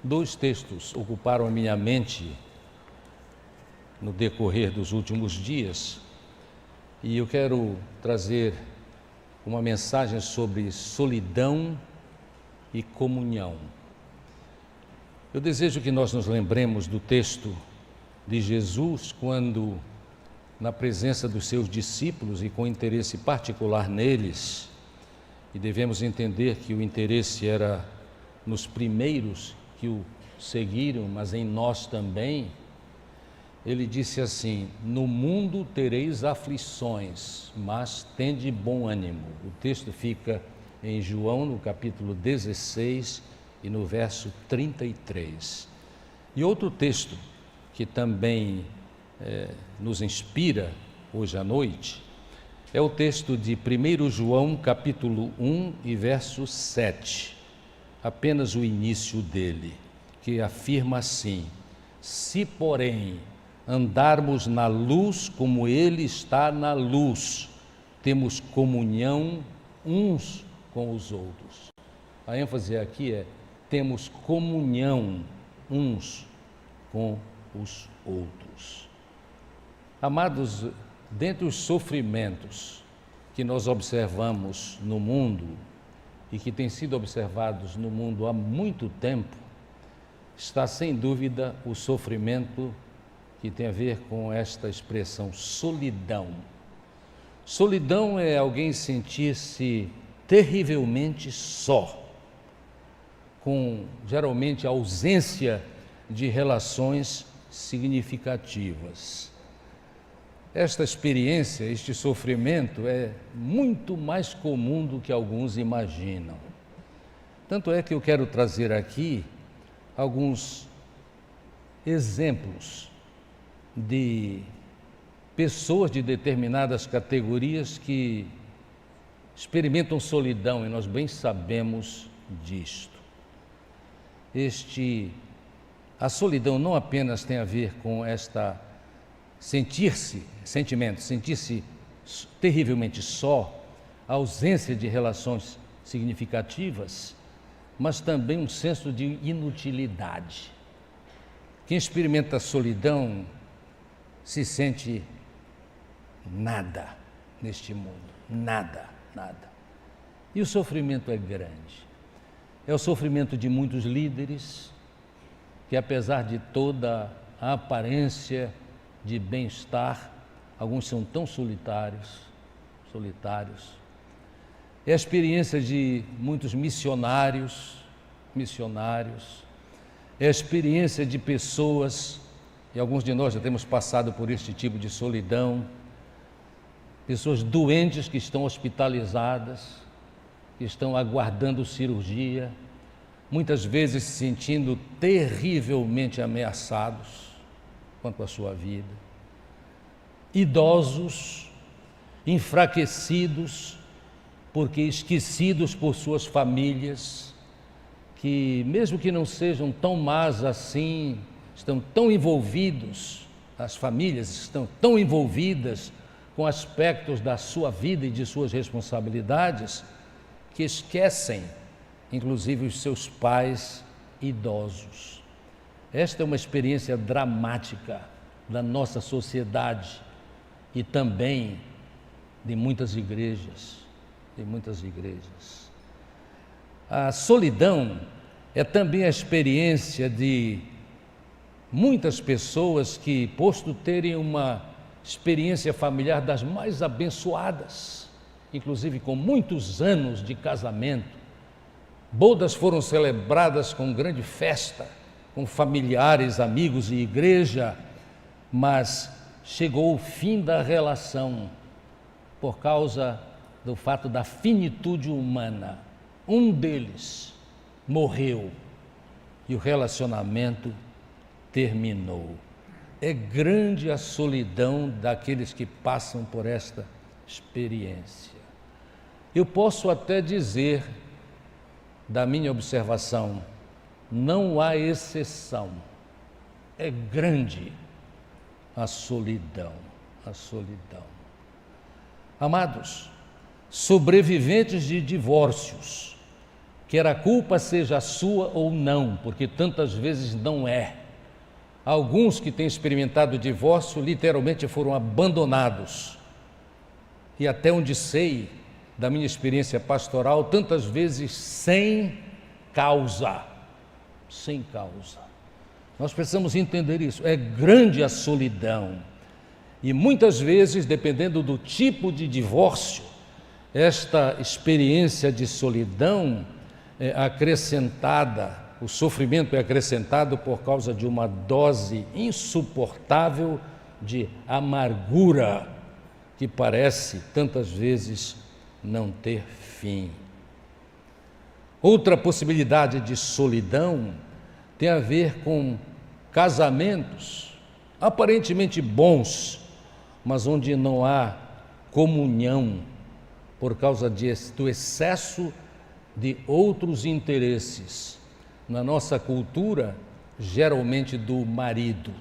Dois textos ocuparam a minha mente no decorrer dos últimos dias e eu quero trazer uma mensagem sobre solidão e comunhão. Eu desejo que nós nos lembremos do texto de Jesus quando, na presença dos seus discípulos e com interesse particular neles, e devemos entender que o interesse era nos primeiros que o seguiram, mas em nós também, ele disse assim: no mundo tereis aflições, mas tende bom ânimo. O texto fica em João, no capítulo 16 e no verso 33. E outro texto que também nos inspira hoje à noite é o texto de 1 João, capítulo 1 e verso 7, apenas o início dele, que afirma assim: se, porém, andarmos na luz como Ele está na luz, temos comunhão uns com os outros. A ênfase aqui é: temos comunhão uns com os outros. Amados, dentre os sofrimentos que nós observamos no mundo e que têm sido observados no mundo há muito tempo, está sem dúvida o sofrimento que tem a ver com esta expressão solidão. Solidão é alguém sentir-se terrivelmente só, com geralmente a ausência de relações significativas. Esta experiência, este sofrimento é muito mais comum do que alguns imaginam. Tanto é que eu quero trazer aqui alguns exemplos de pessoas de determinadas categorias que experimentam solidão, e nós bem sabemos disto. A solidão não apenas tem a ver com esta sentir-se terrivelmente só, a ausência de relações significativas, mas também um senso de inutilidade. Quem experimenta a solidão se sente nada neste mundo, nada. E o sofrimento é grande. É o sofrimento de muitos líderes que, apesar de toda a aparência de bem-estar, alguns são tão solitários. É a experiência de muitos missionários, é a experiência de pessoas, e alguns de nós já temos passado por este tipo de solidão, pessoas doentes que estão hospitalizadas, que estão aguardando cirurgia, muitas vezes se sentindo terrivelmente ameaçados quanto à sua vida. Idosos, enfraquecidos, porque esquecidos por suas famílias, que mesmo que não sejam tão más assim, estão tão envolvidos, as famílias estão tão envolvidas com aspectos da sua vida e de suas responsabilidades, que esquecem, inclusive, os seus pais idosos. Esta é uma experiência dramática da nossa sociedade e também de muitas igrejas. A solidão é também a experiência de muitas pessoas que, posto terem uma experiência familiar das mais abençoadas, inclusive com muitos anos de casamento, bodas foram celebradas com grande festa, com familiares, amigos e igreja, mas chegou o fim da relação por causa do fato da finitude humana. Um deles morreu e o relacionamento terminou. É grande a solidão daqueles que passam por esta experiência. Eu posso até dizer, da minha observação, não há exceção. É grande a solidão. Amados, sobreviventes de divórcios, quer a culpa seja sua ou não, porque tantas vezes não é. Alguns que têm experimentado o divórcio literalmente foram abandonados. E até onde sei, da minha experiência pastoral, tantas vezes sem causa. Sem causa. Nós precisamos entender isso. É grande a solidão. E muitas vezes, dependendo do tipo de divórcio, esta experiência de solidão é acrescentada, o sofrimento é acrescentado por causa de uma dose insuportável de amargura que parece tantas vezes não ter fim. Outra possibilidade de solidão tem a ver com casamentos aparentemente bons, mas onde não há comunhão por causa do excesso de outros interesses. Na nossa cultura, geralmente do marido.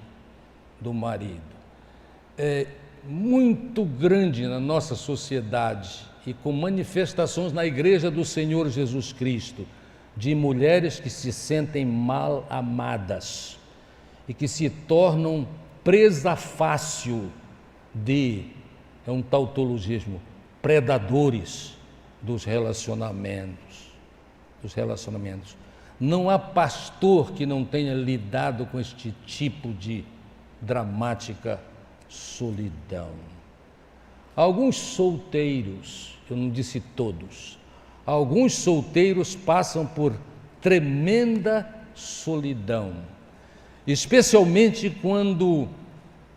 É muito grande na nossa sociedade e com manifestações na Igreja do Senhor Jesus Cristo, de mulheres que se sentem mal amadas e que se tornam presa fácil é um tautologismo, predadores dos relacionamentos. Não há pastor que não tenha lidado com este tipo de dramática solidão. Alguns solteiros, eu não disse todos, alguns solteiros passam por tremenda solidão, especialmente quando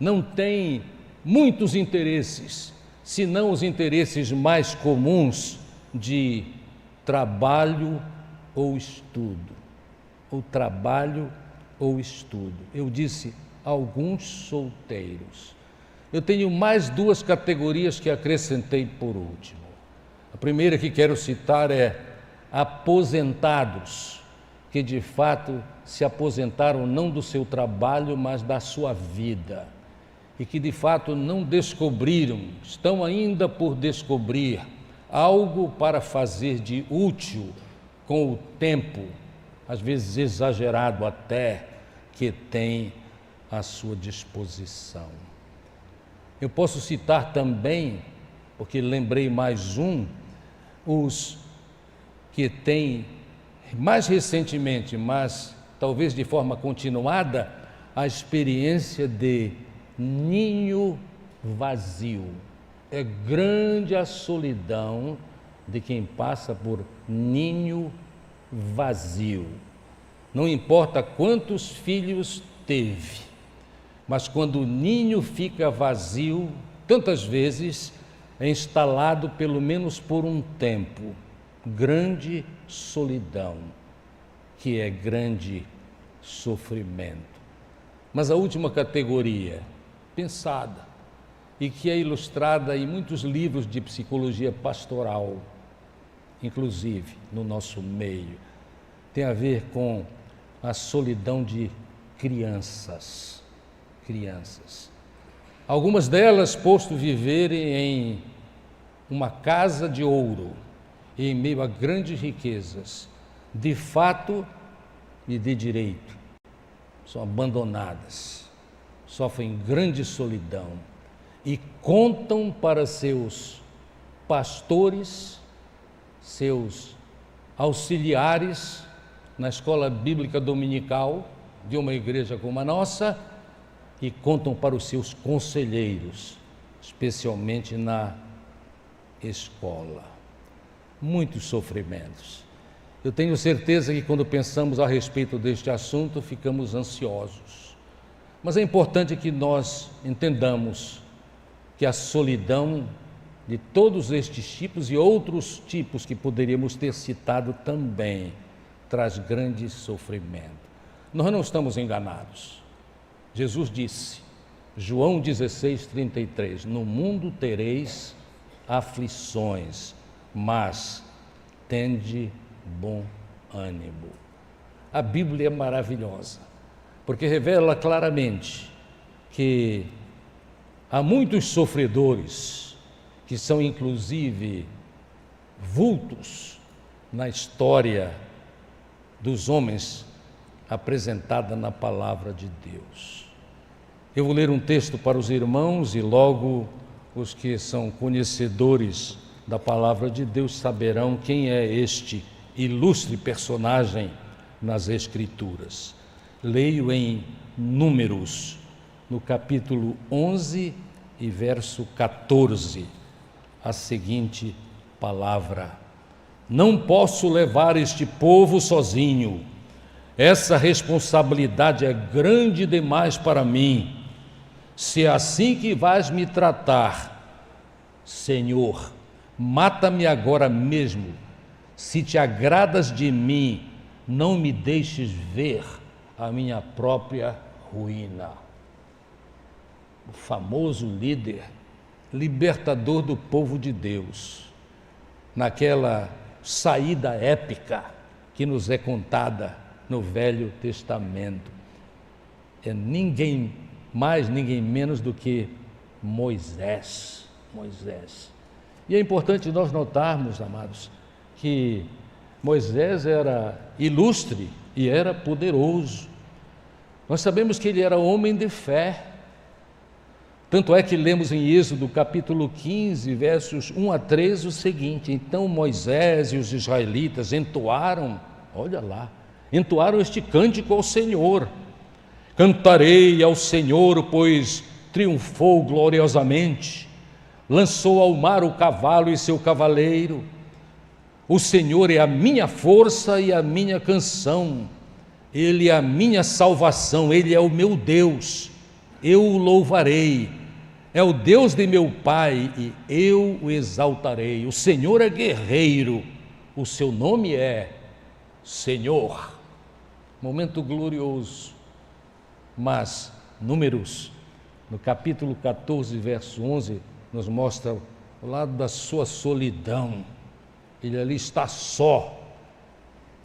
não têm muitos interesses, senão os interesses mais comuns de trabalho ou estudo. Eu disse alguns solteiros. Eu tenho mais duas categorias que acrescentei por último. A primeira que quero citar é aposentados, que de fato se aposentaram não do seu trabalho, mas da sua vida, e que de fato não descobriram, estão ainda por descobrir algo para fazer de útil com o tempo, às vezes exagerado até, que tem à sua disposição. Eu posso citar também, porque lembrei mais os que têm mais recentemente, mas talvez de forma continuada, a experiência de ninho vazio. É grande a solidão de quem passa por ninho vazio. Não importa quantos filhos teve, mas quando o ninho fica vazio, tantas vezes é instalado pelo menos por um tempo, grande solidão, que é grande sofrimento. Mas a última categoria, pensada, e que é ilustrada em muitos livros de psicologia pastoral, inclusive no nosso meio, tem a ver com a solidão de crianças. Algumas delas, posto viverem em uma casa de ouro, e em meio a grandes riquezas, de fato e de direito, são abandonadas, sofrem grande solidão e contam para seus pastores, seus auxiliares na escola bíblica dominical de uma igreja como a nossa, e contam para os seus conselheiros, especialmente na escola. Muitos sofrimentos. Eu tenho certeza que quando pensamos a respeito deste assunto, ficamos ansiosos. Mas é importante que nós entendamos que a solidão de todos estes tipos e outros tipos que poderíamos ter citado também traz grande sofrimento. Nós não estamos enganados. Jesus disse, João 16:33, no mundo tereis aflições, mas tende bom ânimo. A Bíblia é maravilhosa, porque revela claramente que há muitos sofredores, que são inclusive vultos, na história dos homens apresentada na palavra de Deus. Eu vou ler um texto para os irmãos e logo os que são conhecedores da palavra de Deus saberão quem é este ilustre personagem nas Escrituras. Leio em Números, no capítulo 11 e verso 14, a seguinte palavra: não posso levar este povo sozinho, essa responsabilidade é grande demais para mim. Se é assim que vais me tratar, Senhor, mata-me agora mesmo. Se te agradas de mim, não me deixes ver a minha própria ruína. O famoso líder, libertador do povo de Deus, naquela saída épica que nos é contada no Velho Testamento, é ninguém mais, ninguém menos do que Moisés. E é importante nós notarmos, amados, que Moisés era ilustre e era poderoso. Nós sabemos que ele era homem de fé. Tanto é que lemos em Êxodo capítulo 15, versos 1 a 3, o seguinte: então Moisés e os israelitas entoaram este cântico ao Senhor. Cantarei ao Senhor, pois triunfou gloriosamente. Lançou ao mar o cavalo e seu cavaleiro. O Senhor é a minha força e a minha canção. Ele é a minha salvação, Ele é o meu Deus. Eu o louvarei. É o Deus de meu pai e eu o exaltarei. O Senhor é guerreiro. O seu nome é Senhor. Momento glorioso. Mas Números, no capítulo 14, verso 11, nos mostra o lado da sua solidão. Ele ali está só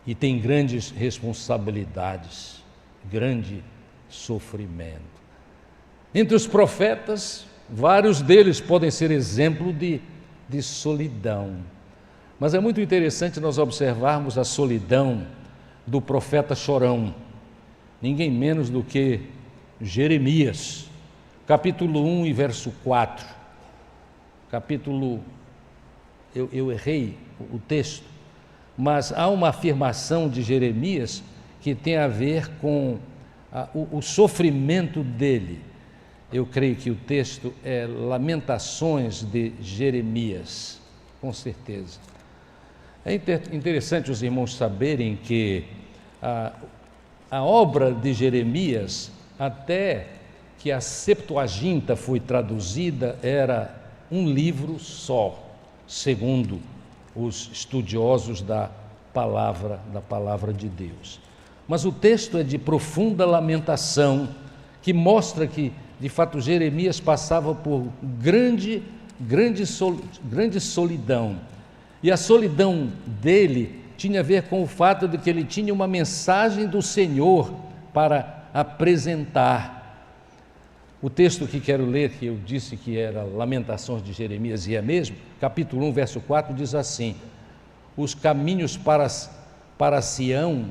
e tem grandes responsabilidades, grande sofrimento. Entre os profetas, vários deles podem ser exemplo de solidão. Mas é muito interessante nós observarmos a solidão do profeta chorão, ninguém menos do que Jeremias, capítulo 1 e verso 4. Eu errei o texto, mas há uma afirmação de Jeremias que tem a ver com o sofrimento dele. Eu creio que o texto é Lamentações de Jeremias, com certeza. É interessante os irmãos saberem que a obra de Jeremias, até que a Septuaginta foi traduzida, era um livro só, segundo os estudiosos da palavra de Deus. Mas o texto é de profunda lamentação, que mostra que, de fato, Jeremias passava por grande solidão. E a solidão dele tinha a ver com o fato de que ele tinha uma mensagem do Senhor para apresentar. O texto que quero ler, que eu disse que era Lamentações de Jeremias, e é mesmo, capítulo 1, verso 4, diz assim: os caminhos para Sião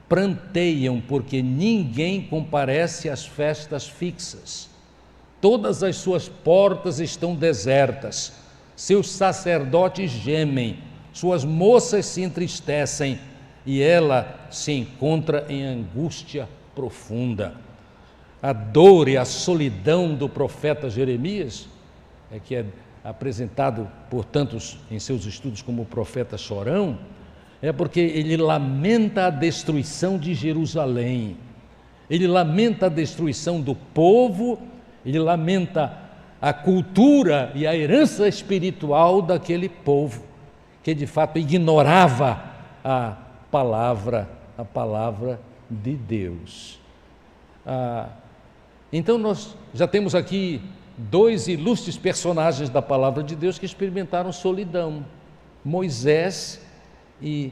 pranteiam, porque ninguém comparece às festas fixas. Todas as suas portas estão desertas, seus sacerdotes gemem, suas moças se entristecem, e ela se encontra em angústia profunda. A dor e a solidão do profeta Jeremias, que é apresentado por tantos em seus estudos como o profeta chorão, é porque ele lamenta a destruição de Jerusalém, ele lamenta a destruição do povo, ele lamenta a cultura e a herança espiritual daquele povo, que de fato ignorava a palavra de Deus. Então nós já temos aqui dois ilustres personagens da palavra de Deus que experimentaram solidão: Moisés e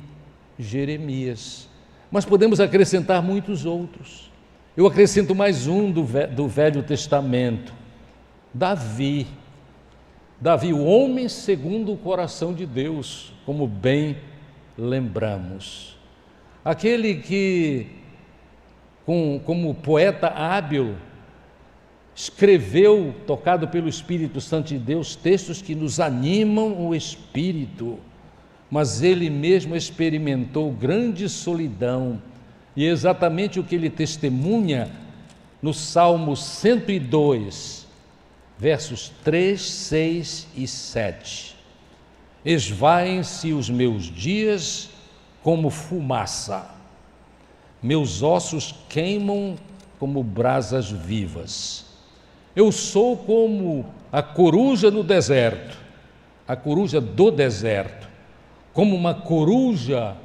Jeremias. Mas podemos acrescentar muitos outros. Eu acrescento mais um do Velho Testamento: Davi, o homem segundo o coração de Deus, como bem lembramos. Aquele que, como poeta hábil, escreveu, tocado pelo Espírito Santo de Deus, textos que nos animam o espírito, mas ele mesmo experimentou grande solidão, e é exatamente o que ele testemunha no Salmo 102, versos 3, 6 e 7. Esvaem-se os meus dias como fumaça, meus ossos queimam como brasas vivas. Eu sou como a coruja no deserto, a coruja do deserto, como uma coruja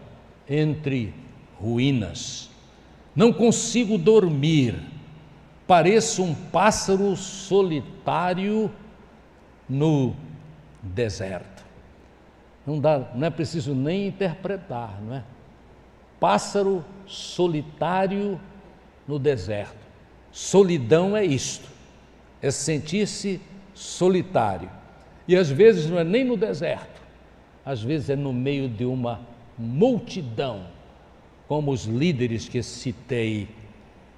entre ruínas. Não consigo dormir, pareço um pássaro solitário no deserto. Não é preciso nem interpretar, não é? Pássaro solitário no deserto. Solidão é isto, é sentir-se solitário. E às vezes não é nem no deserto, às vezes é no meio de uma multidão, como os líderes que citei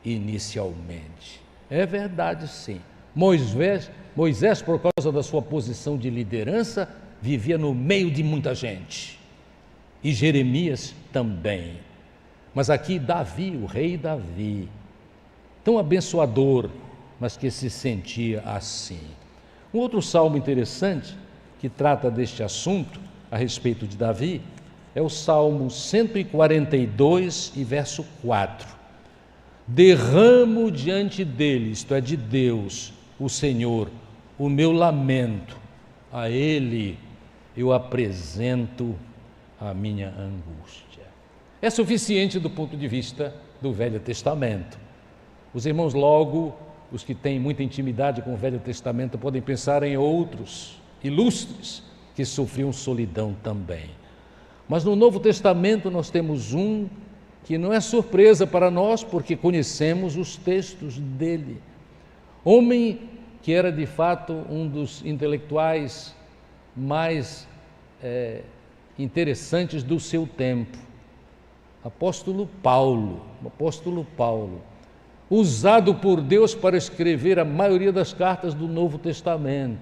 inicialmente. É verdade, sim. Moisés, por causa da sua posição de liderança, vivia no meio de muita gente. E Jeremias também. Mas aqui Davi, o rei Davi, tão abençoador, mas que se sentia assim. Um outro salmo interessante que trata deste assunto, a respeito de Davi, é o Salmo 142 e verso 4. Derramo diante dele, isto é, de Deus, o Senhor, o meu lamento, a ele eu apresento a minha angústia. É suficiente do ponto de vista do Velho Testamento. Os irmãos logo, os que têm muita intimidade com o Velho Testamento, podem pensar em outros ilustres que sofriam solidão também. Mas no Novo Testamento nós temos um que não é surpresa para nós, porque conhecemos os textos dele. Homem que era de fato um dos intelectuais mais interessantes do seu tempo. Apóstolo Paulo, usado por Deus para escrever a maioria das cartas do Novo Testamento,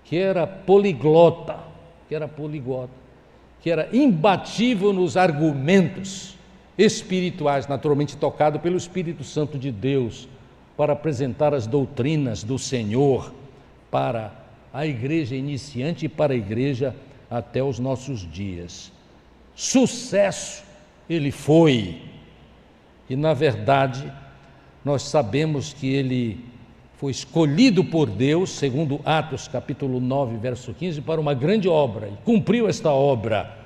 que era poliglota, que era imbatível nos argumentos espirituais, naturalmente tocado pelo Espírito Santo de Deus, para apresentar as doutrinas do Senhor para a igreja iniciante e para a igreja até os nossos dias. Sucesso ele foi, e na verdade nós sabemos que ele foi escolhido por Deus, segundo Atos capítulo 9, verso 15, para uma grande obra, e cumpriu esta obra.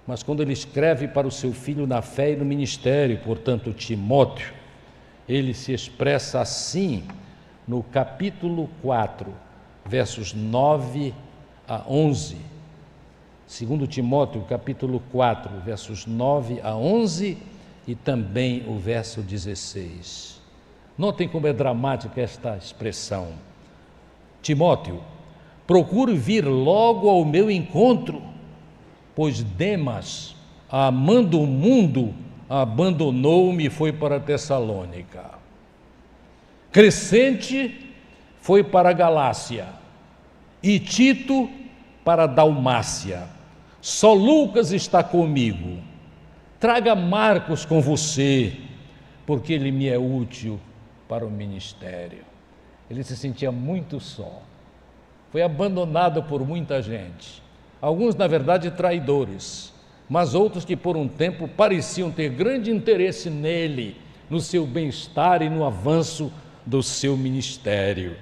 Mas quando ele escreve para o seu filho na fé e no ministério, portanto Timóteo, ele se expressa assim no capítulo 4, versos 9 a 11. Segundo Timóteo, capítulo 4, versos 9 a 11 e também o verso 16. Notem como é dramática esta expressão. Timóteo, procure vir logo ao meu encontro, pois Demas, amando o mundo, abandonou-me e foi para Tessalônica. Crescente foi para a Galácia e Tito para a Dalmácia. Só Lucas está comigo. Traga Marcos com você, porque ele me é útil para o ministério. Ele se sentia muito só. Foi abandonado por muita gente. Alguns, na verdade, traidores, mas outros que por um tempo pareciam ter grande interesse nele, no seu bem-estar e no avanço do seu ministério.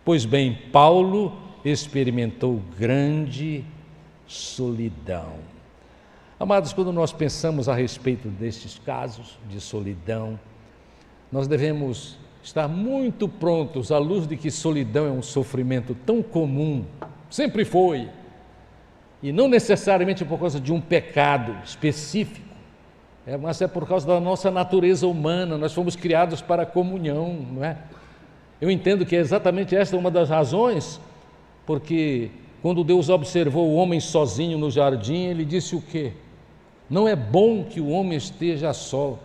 Pois bem, Paulo experimentou grande solidão. Amados, quando nós pensamos a respeito destes casos de solidão, nós devemos estar muito prontos à luz de que solidão é um sofrimento tão comum, sempre foi, e não necessariamente por causa de um pecado específico, mas é por causa da nossa natureza humana. Nós fomos criados para a comunhão, não é? Eu entendo que é exatamente esta uma das razões, porque quando Deus observou o homem sozinho no jardim, ele disse o quê? Não é bom que o homem esteja só.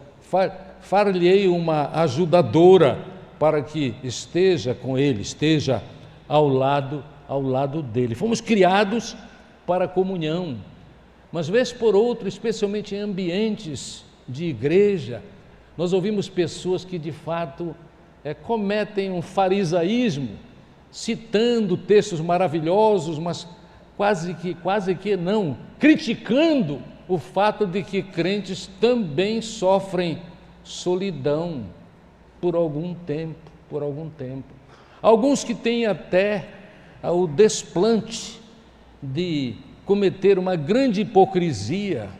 Far-lhe-ei uma ajudadora para que esteja com ele, esteja ao lado dele. Fomos criados para a comunhão, mas vez por outra, especialmente em ambientes de igreja, nós ouvimos pessoas que de fato cometem um farisaísmo, citando textos maravilhosos, mas quase que não, criticando o fato de que crentes também sofrem solidão por algum tempo. Alguns que têm até o desplante de cometer uma grande hipocrisia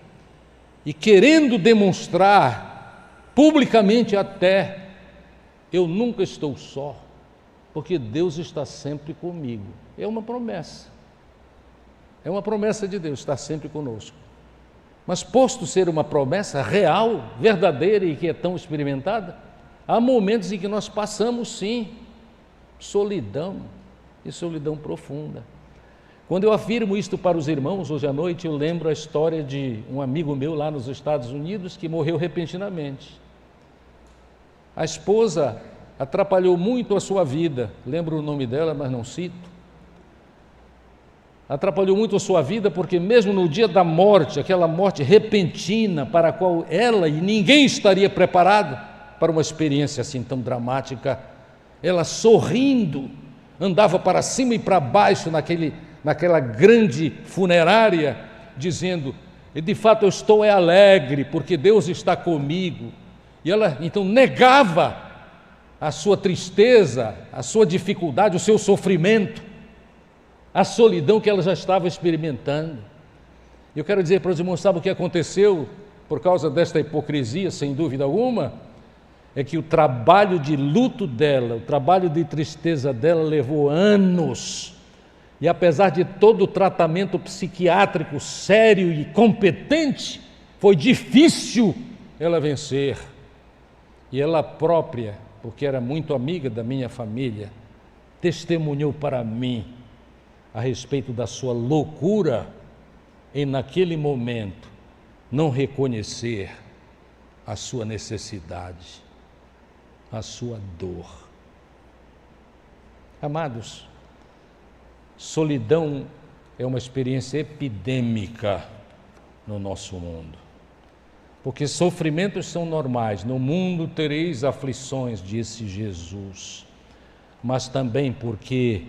e querendo demonstrar publicamente até: eu nunca estou só, porque Deus está sempre comigo. É uma promessa de Deus, estar sempre conosco. Mas posto ser uma promessa real, verdadeira e que é tão experimentada, há momentos em que nós passamos sim solidão, e solidão profunda. Quando eu afirmo isto para os irmãos hoje à noite, eu lembro a história de um amigo meu lá nos Estados Unidos que morreu repentinamente. A esposa atrapalhou muito a sua vida, lembro o nome dela, mas não cito. Atrapalhou muito a sua vida porque mesmo no dia da morte, aquela morte repentina para a qual ela e ninguém estaria preparado para uma experiência assim tão dramática, ela sorrindo, andava para cima e para baixo naquela grande funerária, dizendo: e de fato eu estou alegre porque Deus está comigo. E ela então negava a sua tristeza, a sua dificuldade, o seu sofrimento, a solidão que ela já estava experimentando. Eu quero dizer para os irmãos, sabe o que aconteceu por causa desta hipocrisia, sem dúvida alguma? É que o trabalho de luto dela, o trabalho de tristeza dela levou anos. E apesar de todo o tratamento psiquiátrico sério e competente, foi difícil ela vencer. E ela própria, porque era muito amiga da minha família, testemunhou para mim a respeito da sua loucura em naquele momento não reconhecer a sua necessidade, a sua dor. Amados, solidão é uma experiência epidêmica no nosso mundo, porque sofrimentos são normais. No mundo tereis aflições, disse Jesus, mas também porque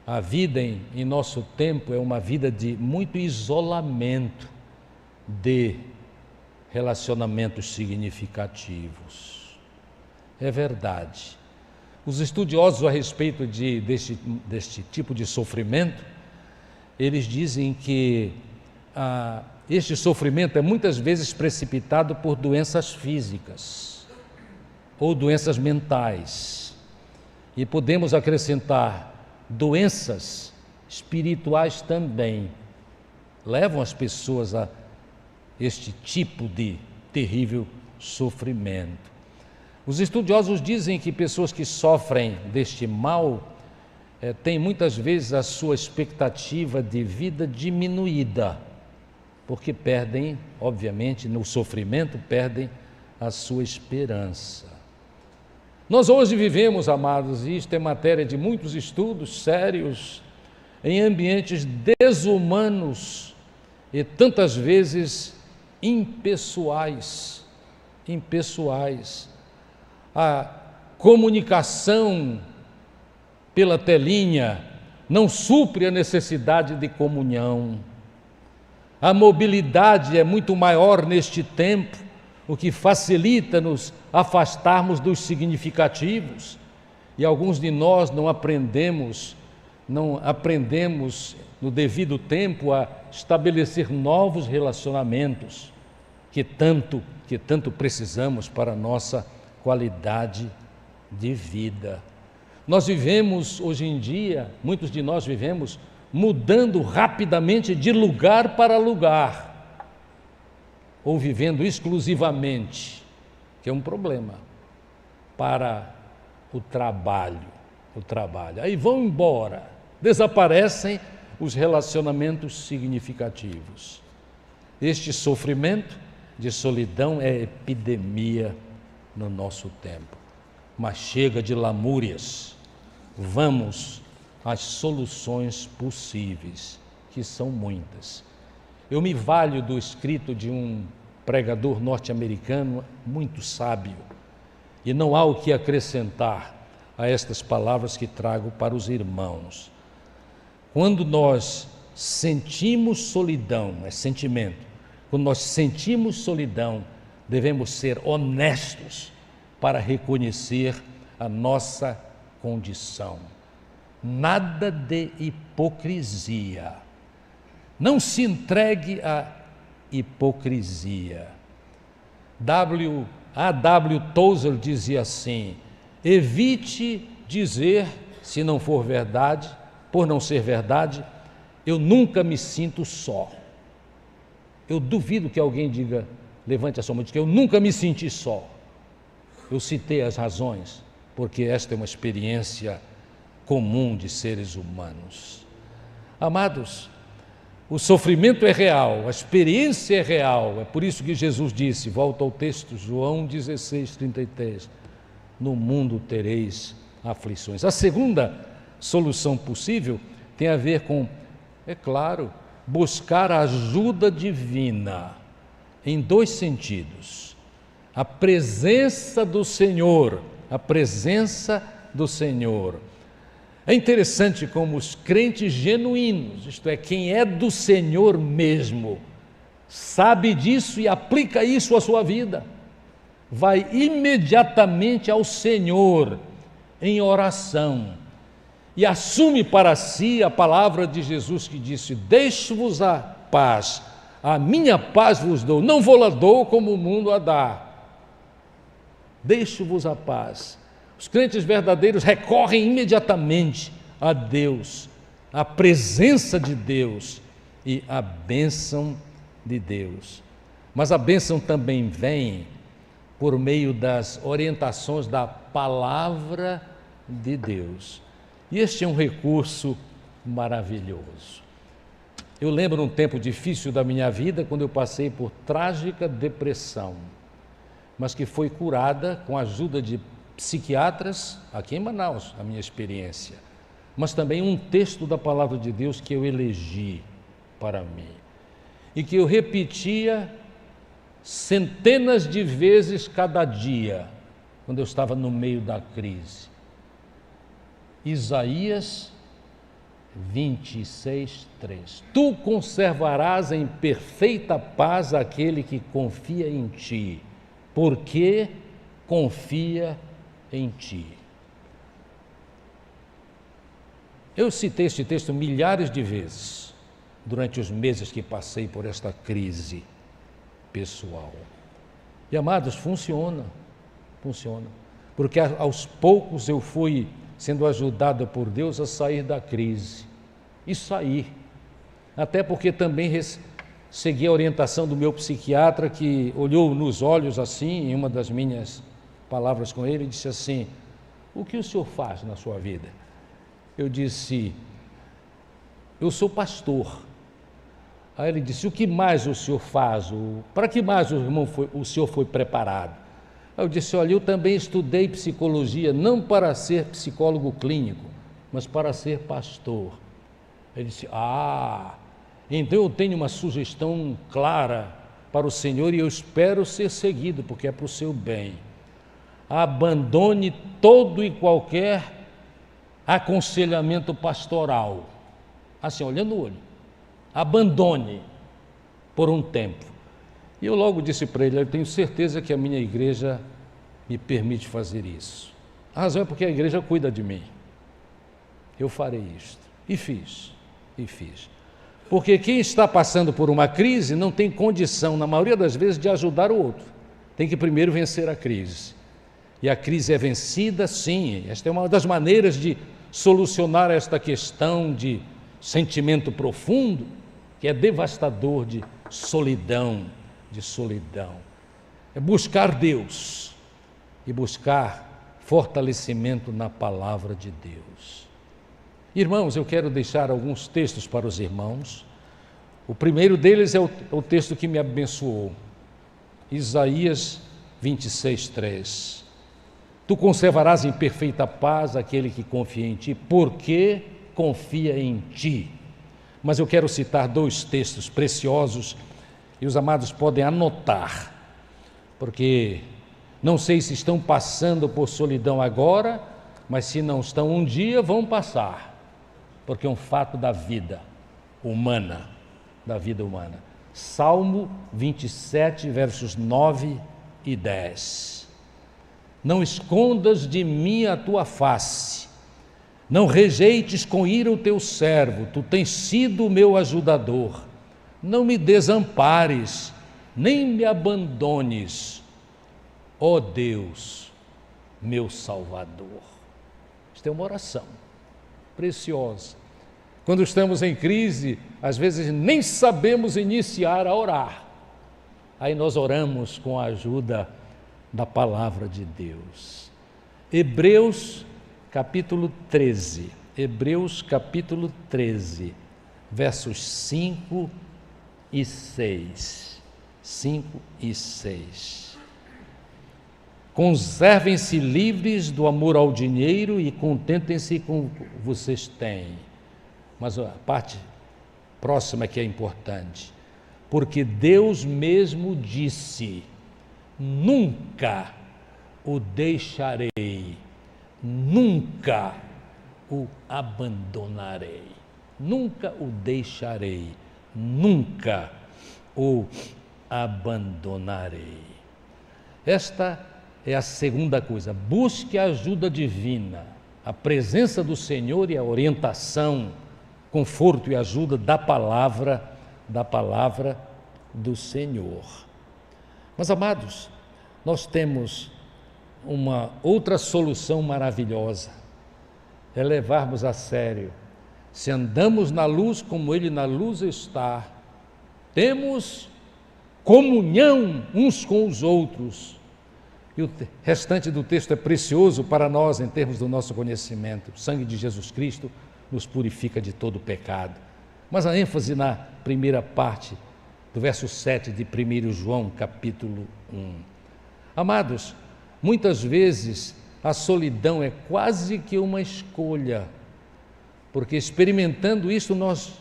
a vida em nosso tempo é uma vida de muito isolamento de relacionamentos significativos. É verdade. Os estudiosos a respeito deste tipo de sofrimento, eles dizem que este sofrimento é muitas vezes precipitado por doenças físicas ou doenças mentais. E podemos acrescentar doenças espirituais também levam as pessoas a este tipo de terrível sofrimento. Os estudiosos dizem que pessoas que sofrem deste mal têm muitas vezes a sua expectativa de vida diminuída, porque perdem, obviamente, no sofrimento, perdem a sua esperança. Nós hoje vivemos, amados, e isto é matéria de muitos estudos sérios, em ambientes desumanos e tantas vezes impessoais. A comunicação pela telinha não supre a necessidade de comunhão. A mobilidade é muito maior neste tempo, o que facilita nos afastarmos dos significativos, e alguns de nós não aprendemos no devido tempo a estabelecer novos relacionamentos que tanto precisamos para a nossa qualidade de vida. Nós vivemos hoje em dia, muitos de nós vivemos mudando rapidamente de lugar para lugar, ou vivendo exclusivamente, que é um problema, para o trabalho. Aí vão embora, desaparecem os relacionamentos significativos. Este sofrimento de solidão é epidemia no nosso tempo. Mas chega de lamúrias. Vamos às soluções possíveis, que são muitas. Eu me valho do escrito de um pregador norte-americano muito sábio, e não há o que acrescentar a estas palavras que trago para os irmãos. Quando nós sentimos solidão, é sentimento, quando nós sentimos solidão, devemos ser honestos para reconhecer a nossa condição. Nada de hipocrisia. Não se entregue à hipocrisia. A.W. Tozer dizia assim: evite dizer, se não for verdade, por não ser verdade, eu nunca me sinto só. Eu duvido que alguém diga, levante a sua mão, diga, eu nunca me senti só. Eu citei as razões, porque esta é uma experiência comum de seres humanos. Amados, o sofrimento é real, a experiência é real, é por isso que Jesus disse, volta ao texto, João 16:33, no mundo tereis aflições. A segunda solução possível tem a ver com, é claro, buscar a ajuda divina, em dois sentidos. A presença do Senhor, a presença do Senhor. É interessante como os crentes genuínos, isto é, quem é do Senhor mesmo, sabe disso e aplica isso à sua vida. Vai imediatamente ao Senhor em oração e assume para si a palavra de Jesus que disse: deixo-vos a paz, a minha paz vos dou, não vou-la dou como o mundo a dá. Deixo-vos a paz. Os crentes verdadeiros recorrem imediatamente a Deus, à presença de Deus e à bênção de Deus. Mas a bênção também vem por meio das orientações da palavra de Deus. E este é um recurso maravilhoso. Eu lembro um tempo difícil da minha vida, quando eu passei por trágica depressão, mas que foi curada com a ajuda de psiquiatras, aqui em Manaus, a minha experiência, mas também um texto da palavra de Deus que eu elegi para mim, e que eu repetia centenas de vezes cada dia, quando eu estava no meio da crise. Isaías 26:3. Tu conservarás em perfeita paz aquele que confia em ti, porque confia em ti. Eu citei este texto milhares de vezes durante os meses que passei por esta crise pessoal. E, amados, funciona, porque aos poucos eu fui sendo ajudado por Deus a sair da crise, e sair, até porque também segui a orientação do meu psiquiatra, que olhou nos olhos assim, em uma das minhas palavras com ele, e disse assim: o que o senhor faz na sua vida? Eu disse: eu sou pastor. Aí ele disse: o que mais o senhor faz? Para que mais o senhor foi preparado? Aí eu disse: olha, eu também estudei psicologia, não para ser psicólogo clínico, mas para ser pastor. Ele disse: então eu tenho uma sugestão clara para o senhor e eu espero ser seguido, porque é para o seu bem. Abandone todo e qualquer aconselhamento pastoral, assim, olhando no olho, abandone por um tempo. E eu logo disse para ele: eu tenho certeza que a minha igreja me permite fazer isso. A razão é porque a igreja cuida de mim. Eu farei isto. E fiz. Porque quem está passando por uma crise não tem condição, na maioria das vezes, de ajudar o outro. Tem que primeiro vencer a crise. E a crise é vencida, sim. Esta é uma das maneiras de solucionar esta questão de sentimento profundo, que é devastador, de solidão. É buscar Deus e buscar fortalecimento na palavra de Deus. Irmãos, eu quero deixar alguns textos para os irmãos. O primeiro deles é o texto que me abençoou, Isaías 26:3. Tu conservarás em perfeita paz aquele que confia em ti, porque confia em ti. Mas eu quero citar 2 textos preciosos, e os amados podem anotar, porque não sei se estão passando por solidão agora, mas se não estão um dia, vão passar, porque é um fato da vida humana, Salmo 27, versos 9 e 10. Não escondas de mim a tua face, não rejeites com ira o teu servo, tu tens sido o meu ajudador. Não me desampares, nem me abandones, ó Deus, meu Salvador. Isto é uma oração preciosa. Quando estamos em crise, às vezes nem sabemos iniciar a orar. Aí nós oramos com a ajuda da palavra de Deus. Hebreus capítulo 13, versos 5 e 6. Conservem-se livres do amor ao dinheiro e contentem-se com o que vocês têm. Mas a parte próxima que é importante. Porque Deus mesmo disse: nunca o deixarei, nunca o abandonarei. Nunca o deixarei, nunca o abandonarei. Esta é a segunda coisa. Busque a ajuda divina, a presença do Senhor e a orientação, conforto e ajuda da palavra do Senhor. Mas, amados, nós temos uma outra solução maravilhosa, é levarmos a sério. Se andamos na luz como Ele na luz está, temos comunhão uns com os outros. E o restante do texto é precioso para nós em termos do nosso conhecimento. O sangue de Jesus Cristo nos purifica de todo pecado. Mas a ênfase na primeira parte do verso 7 de 1 João, capítulo 1. Amados, muitas vezes a solidão é quase que uma escolha, porque experimentando isso nós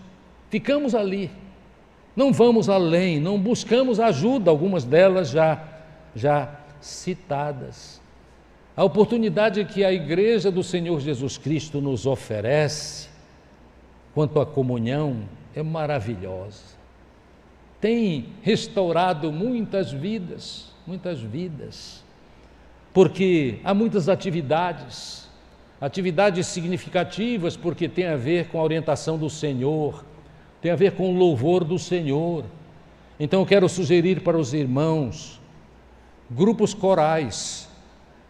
ficamos ali, não vamos além, não buscamos ajuda, algumas delas já citadas. A oportunidade que a Igreja do Senhor Jesus Cristo nos oferece quanto à comunhão é maravilhosa. Tem restaurado muitas vidas, porque há muitas atividades significativas, porque tem a ver com a orientação do Senhor, tem a ver com o louvor do Senhor. Então eu quero sugerir para os irmãos grupos corais,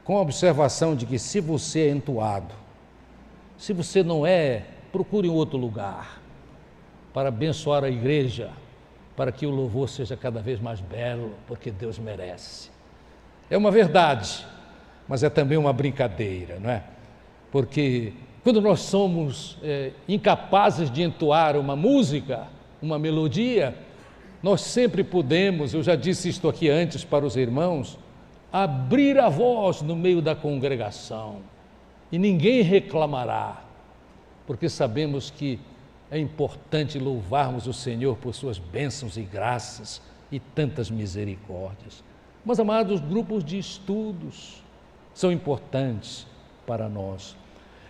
com a observação de que se você é entoado, se você não é, procure um outro lugar para abençoar a igreja, para que o louvor seja cada vez mais belo, porque Deus merece. É uma verdade, mas é também uma brincadeira, não é? Porque quando nós somos incapazes de entoar uma música, uma melodia, nós sempre podemos, eu já disse isto aqui antes para os irmãos, abrir a voz no meio da congregação e ninguém reclamará, porque sabemos que é importante louvarmos o Senhor por suas bênçãos e graças e tantas misericórdias. Mas, amados, grupos de estudos são importantes para nós.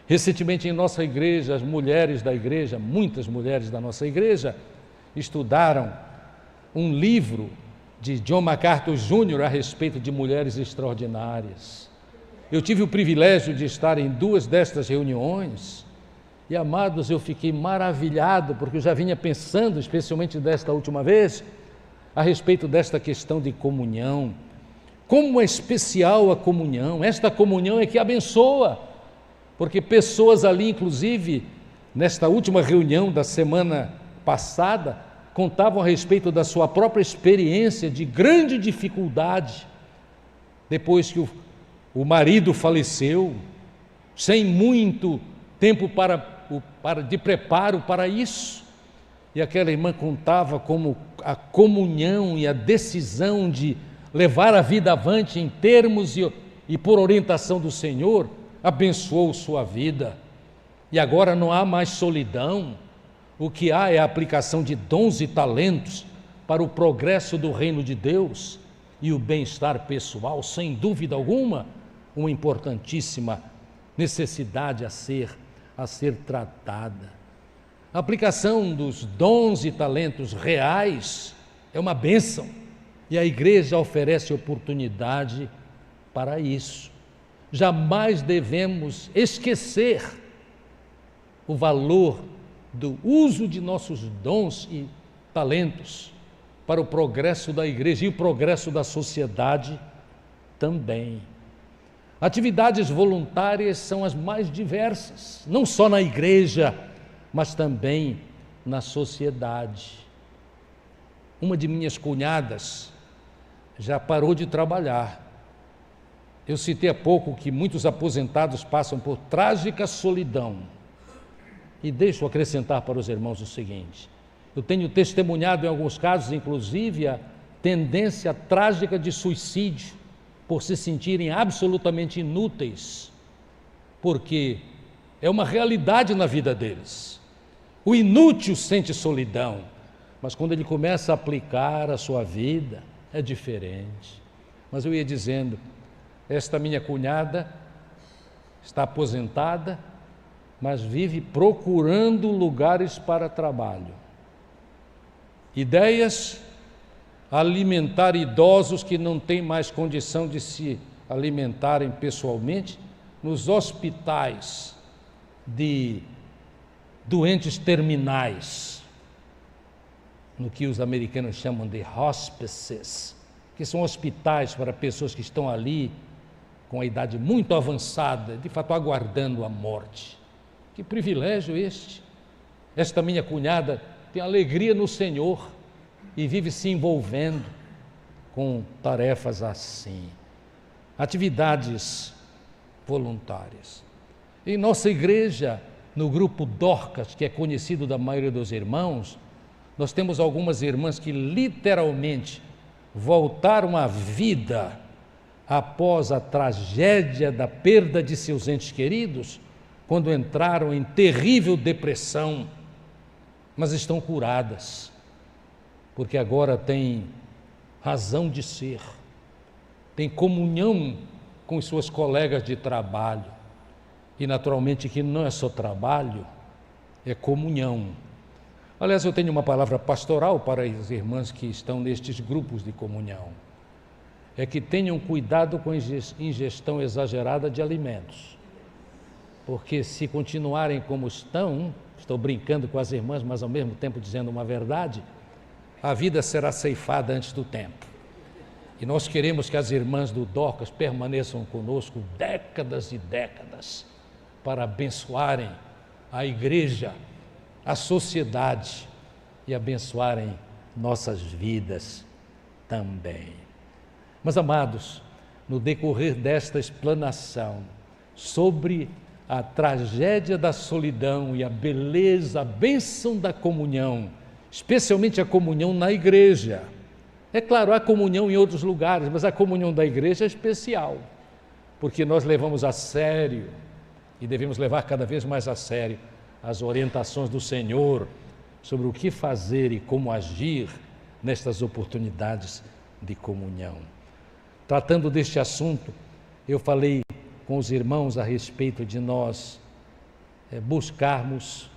Recentemente em nossa igreja, as mulheres da igreja, muitas mulheres da nossa igreja, estudaram um livro de John MacArthur Jr. a respeito de mulheres extraordinárias. Eu tive o privilégio de estar em 2 destas reuniões e, amados, eu fiquei maravilhado, porque eu já vinha pensando, especialmente desta última vez, a respeito desta questão de comunhão. Como é especial a comunhão, esta comunhão é que abençoa, porque pessoas ali, inclusive, nesta última reunião da semana passada, contavam a respeito da sua própria experiência de grande dificuldade, depois que o marido faleceu, sem muito tempo de preparo para isso, e aquela irmã contava como a comunhão e a decisão de levar a vida avante em termos e por orientação do Senhor, abençoou sua vida. E agora não há mais solidão, o que há é a aplicação de dons e talentos para o progresso do reino de Deus e o bem-estar pessoal, sem dúvida alguma, uma importantíssima necessidade a ser tratada. A aplicação dos dons e talentos reais é uma bênção e a igreja oferece oportunidade para isso. Jamais devemos esquecer o valor do uso de nossos dons e talentos para o progresso da igreja e o progresso da sociedade também. Atividades voluntárias são as mais diversas, não só na igreja, mas também na sociedade. Uma de minhas cunhadas já parou de trabalhar. Eu citei há pouco que muitos aposentados passam por trágica solidão. E deixo acrescentar para os irmãos o seguinte: eu tenho testemunhado em alguns casos, inclusive, a tendência trágica de suicídio, por se sentirem absolutamente inúteis, porque é uma realidade na vida deles. O inútil sente solidão, mas quando ele começa a aplicar a sua vida, é diferente. Mas eu ia dizendo, esta minha cunhada está aposentada, mas vive procurando lugares para trabalho. Ideias: alimentar idosos que não têm mais condição de se alimentarem pessoalmente nos hospitais de doentes terminais, no que os americanos chamam de hospices, que são hospitais para pessoas que estão ali com a idade muito avançada, de fato aguardando a morte. Que privilégio este! Esta minha cunhada tem alegria no Senhor e vive se envolvendo com tarefas assim. Atividades voluntárias. Em nossa igreja, no grupo Dorcas, que é conhecido da maioria dos irmãos, nós temos algumas irmãs que literalmente voltaram à vida após a tragédia da perda de seus entes queridos, quando entraram em terrível depressão, mas estão curadas, porque agora têm razão de ser, têm comunhão com suas colegas de trabalho, e naturalmente que não é só trabalho, é comunhão. Aliás, eu tenho uma palavra pastoral para as irmãs que estão nestes grupos de comunhão, é que tenham cuidado com a ingestão exagerada de alimentos, porque se continuarem como estão, estou brincando com as irmãs, mas ao mesmo tempo dizendo uma verdade, a vida será ceifada antes do tempo. E nós queremos que as irmãs do Dorcas permaneçam conosco décadas e décadas, para abençoarem a igreja, a sociedade e abençoarem nossas vidas também. Mas, amados, no decorrer desta explanação sobre a tragédia da solidão e a beleza, a bênção da comunhão, especialmente a comunhão na igreja. É claro, há comunhão em outros lugares, mas a comunhão da igreja é especial, porque nós levamos a sério, e devemos levar cada vez mais a sério, as orientações do Senhor sobre o que fazer e como agir nestas oportunidades de comunhão. Tratando deste assunto, eu falei com os irmãos a respeito de nós buscarmos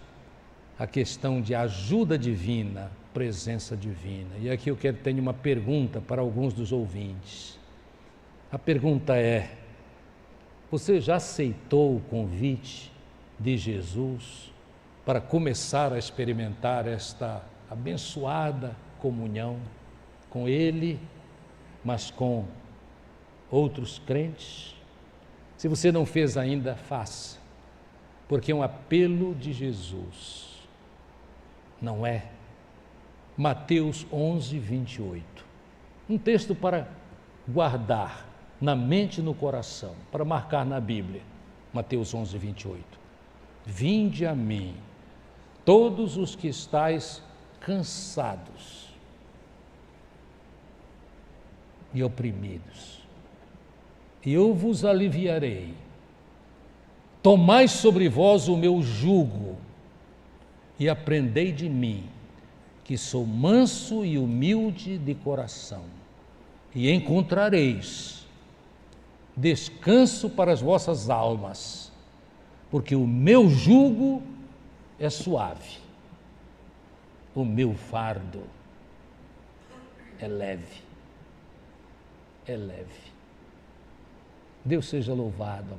a questão de ajuda divina, presença divina. E aqui eu tenho uma pergunta para alguns dos ouvintes. A pergunta é: você já aceitou o convite de Jesus para começar a experimentar esta abençoada comunhão com Ele, mas com outros crentes? Se você não fez ainda, faça, porque é um apelo de Jesus, não é? Mateus 11, 28, um texto para guardar na mente e no coração, para marcar na Bíblia. Mateus 11, 28, vinde a mim, todos os que estáis cansados e oprimidos, e eu vos aliviarei. Tomai sobre vós o meu jugo e aprendei de mim, que sou manso e humilde de coração, e encontrareis descanso para as vossas almas, porque o meu jugo é suave, o meu fardo é leve. É leve. Deus seja louvado,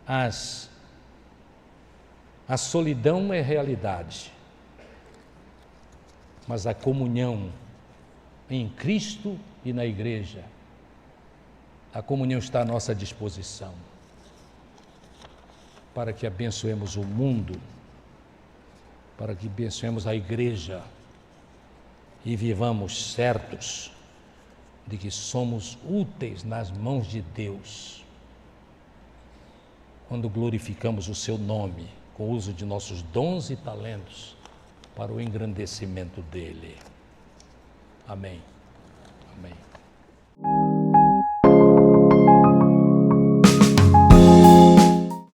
amados. A solidão é realidade, mas a comunhão em Cristo e na igreja, a comunhão está à nossa disposição, para que abençoemos o mundo, para que abençoemos a igreja e vivamos certos de que somos úteis nas mãos de Deus, quando glorificamos o seu nome com o uso de nossos dons e talentos para o engrandecimento dele. Amém.